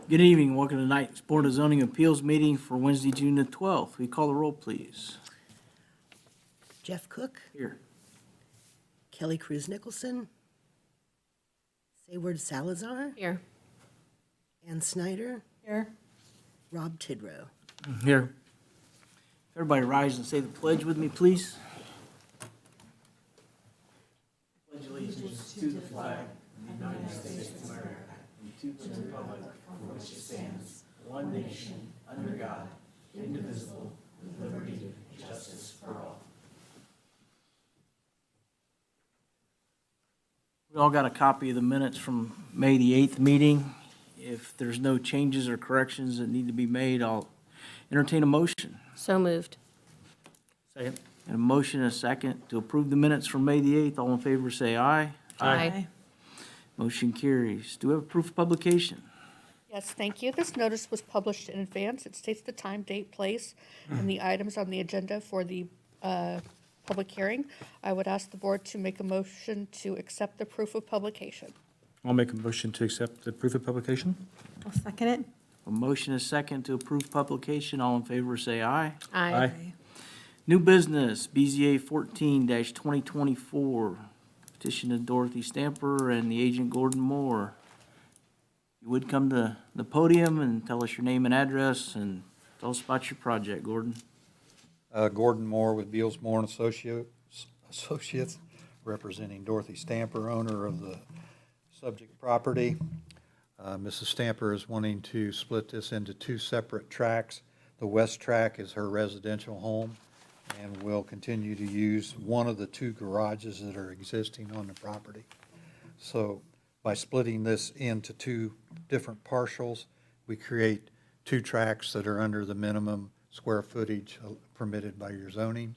Good evening, welcome to tonight's Board of Zoning Appeals meeting for Wednesday, June the 12th. We call the roll, please. Jeff Cook, Here. Kelly Cruz Nicholson, Sayward Salazar, Here. Ann Snyder, Here. Rob Tidrow. Here. Everybody rise and say the pledge with me, please. Pledge allegiance to the flag of the United States of America and to the republic for which it stands, one nation, under God, indivisible, with liberty and justice for all. We all got a copy of the minutes from May the 8th meeting. If there's no changes or corrections that need to be made, I'll entertain a motion. So moved. Second. And a motion and a second to approve the minutes from May the 8th. All in favor say aye. Aye. Motion carries. Do we have a proof of publication? Yes, thank you. This notice was published in advance. It states the time, date, place, and the items on the agenda for the public hearing. I would ask the board to make a motion to accept the proof of publication. I'll make a motion to accept the proof of publication. I'll second it. A motion and a second to approve publication. All in favor say aye. Aye. New business, BZA 14-2024. Petition of Dorothy Stamper and the agent Gordon Moore. You would come to the podium and tell us your name and address and tell us about your project, Gordon. Gordon Moore with Beals Moore and Associates, representing Dorothy Stamper, owner of the subject property. Mrs. Stamper is wanting to split this into two separate tracts. The west track is her residential home and will continue to use one of the two garages that are existing on the property. So by splitting this into two different partials, we create two tracts that are under the minimum square footage permitted by your zoning.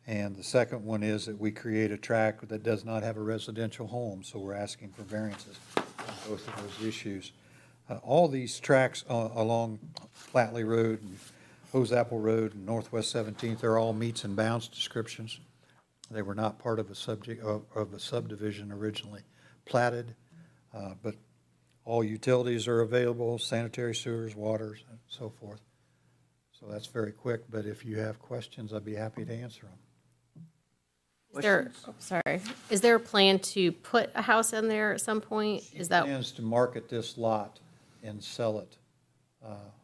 And the second one is that we create a tract that does not have a residential home, so we're asking for variances on both of those issues. All these tracts along Flatley Road and Hose Apple Road and Northwest 17th, they're all meets and bounds descriptions. They were not part of a subdivision originally platted, but all utilities are available, sanitary sewers, waters, and so forth. So that's very quick, but if you have questions, I'd be happy to answer them. Is there a plan to put a house in there at some point? She plans to market this lot and sell it,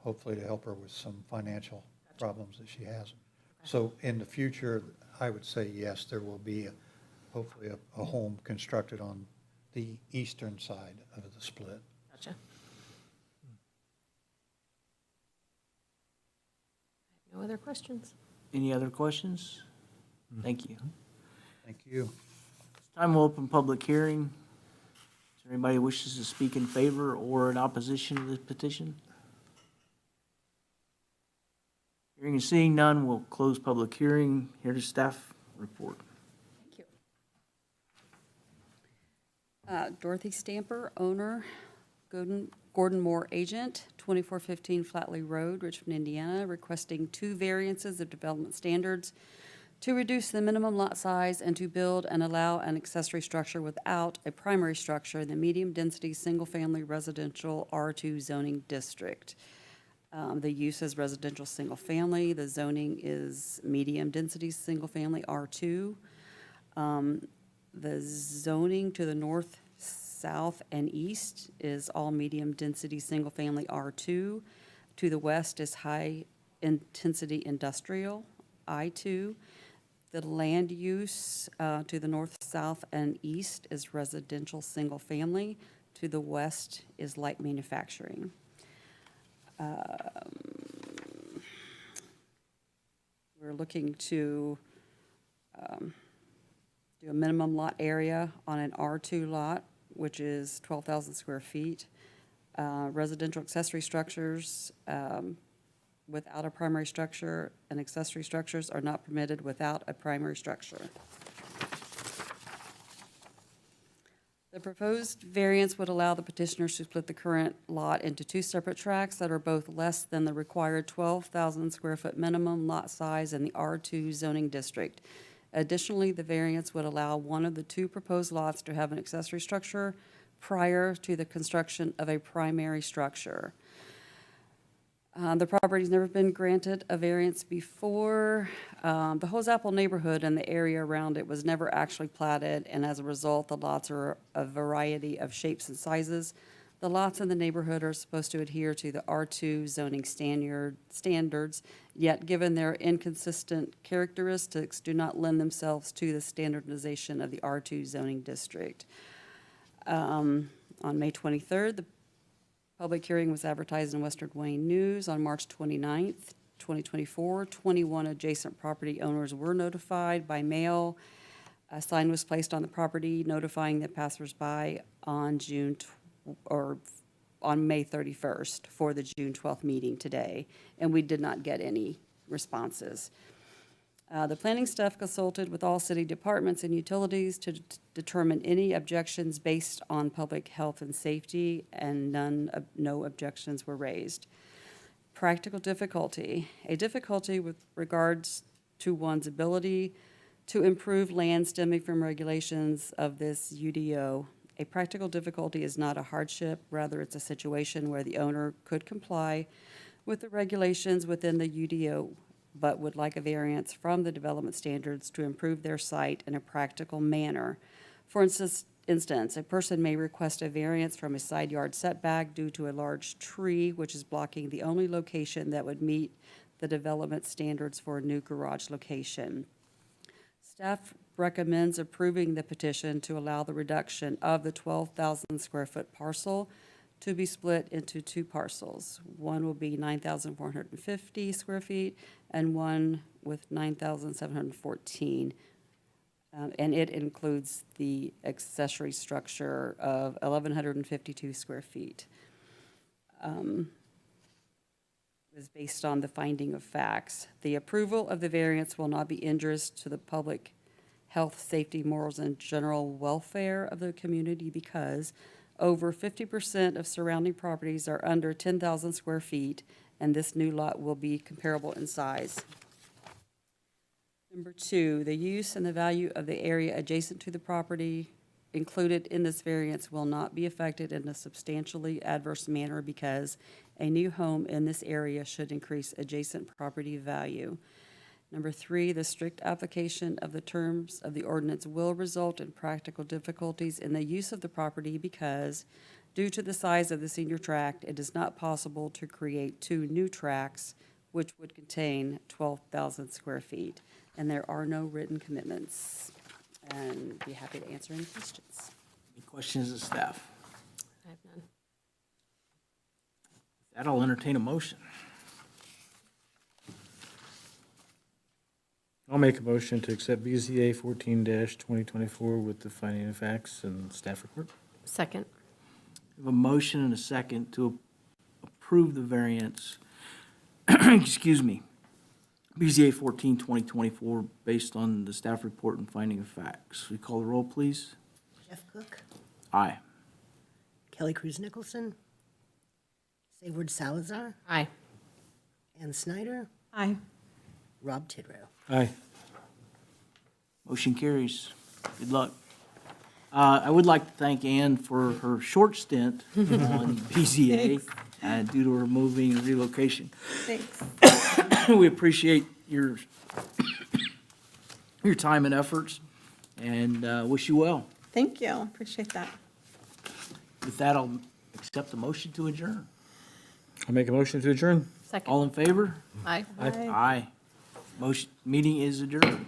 hopefully to help her with some financial problems that she has. So in the future, I would say yes, there will be hopefully a home constructed on the eastern side of the split. Gotcha. No other questions? Any other questions? Thank you. Thank you. It's time we'll open public hearing. Is there anybody who wishes to speak in favor or in opposition to this petition? Hearing and seeing none, we'll close public hearing. Here to staff report. Thank you. Dorothy Stamper, owner, Gordon Moore, agent, 2415 Flatley Road, Richmond, Indiana, requesting two variances of development standards to reduce the minimum lot size and to build and allow an accessory structure without a primary structure in the medium-density, single-family residential R2 zoning district. The use is residential single-family. The zoning is medium-density, single-family R2. The zoning to the north, south, and east is all medium-density, single-family R2. To the west is high-intensity industrial, I2. The land use to the north, south, and east is residential single-family. To the west is light manufacturing. We're looking to do a minimum lot area on an R2 lot, which is 12,000 square feet. Residential accessory structures without a primary structure and accessory structures are not permitted without a primary structure. The proposed variance would allow the petitioners to split the current lot into two separate tracts that are both less than the required 12,000 square foot minimum lot size in the R2 zoning district. Additionally, the variance would allow one of the two proposed lots to have an accessory structure prior to the construction of a primary structure. The property's never been granted a variance before. The Hosapple neighborhood and the area around it was never actually platted, and as a result, the lots are a variety of shapes and sizes. The lots in the neighborhood are supposed to adhere to the R2 zoning standards, yet given their inconsistent characteristics, do not lend themselves to the standardization of the R2 zoning district. On May 23rd, the public hearing was advertised in Western Wayne News. On March 29th, 2024, 21 adjacent property owners were notified by mail. A sign was placed on the property notifying the passersby on May 31st for the June 12th meeting today, and we did not get any responses. The planning staff consulted with all city departments and utilities to determine any objections based on public health and safety, and no objections were raised. Practical difficulty. A difficulty with regards to one's ability to improve land stemming from regulations of this UDO. A practical difficulty is not a hardship, rather it's a situation where the owner could comply with the regulations within the UDO, but would like a variance from the development standards to improve their site in a practical manner. For instance, a person may request a variance from a side yard setback due to a large tree which is blocking the only location that would meet the development standards for a new garage location. Staff recommends approving the petition to allow the reduction of the 12,000 square foot parcel to be split into two parcels. One will be 9,450 square feet and one with 9,714. And it includes the accessory structure of 1,152 square feet. Is based on the finding of facts. The approval of the variance will not be injurious to the public health, safety, morals, and general welfare of the community because over 50% of surrounding properties are under 10,000 square feet, and this new lot will be comparable in size. Number two, the use and the value of the area adjacent to the property included in this variance will not be affected in a substantially adverse manner because a new home in this area should increase adjacent property value. Number three, the strict application of the terms of the ordinance will result in practical difficulties in the use of the property because, due to the size of the senior tract, it is not possible to create two new tracts which would contain 12,000 square feet. And there are no written commitments. And be happy to answer any questions. Any questions of staff? I have none. That I'll entertain a motion. I'll make a motion to accept BZA 14-2024 with the finding of facts and staff report. Second. We have a motion and a second to approve the variance, excuse me, BZA 14-2024 based on the staff report and finding of facts. We call the roll, please. Jeff Cook, Aye. Kelly Cruz Nicholson, Sayward Salazar, Aye. Ann Snyder, Aye. Rob Tidrow. Aye. Motion carries. Good luck. I would like to thank Ann for her short stint on BZA due to her moving and relocation. Thanks. We appreciate your time and efforts and wish you well. Thank you. Appreciate that. With that, I'll accept the motion to adjourn. I'll make a motion to adjourn. Second. All in favor? Aye. Bye. Aye. Motion, meeting is adjourned.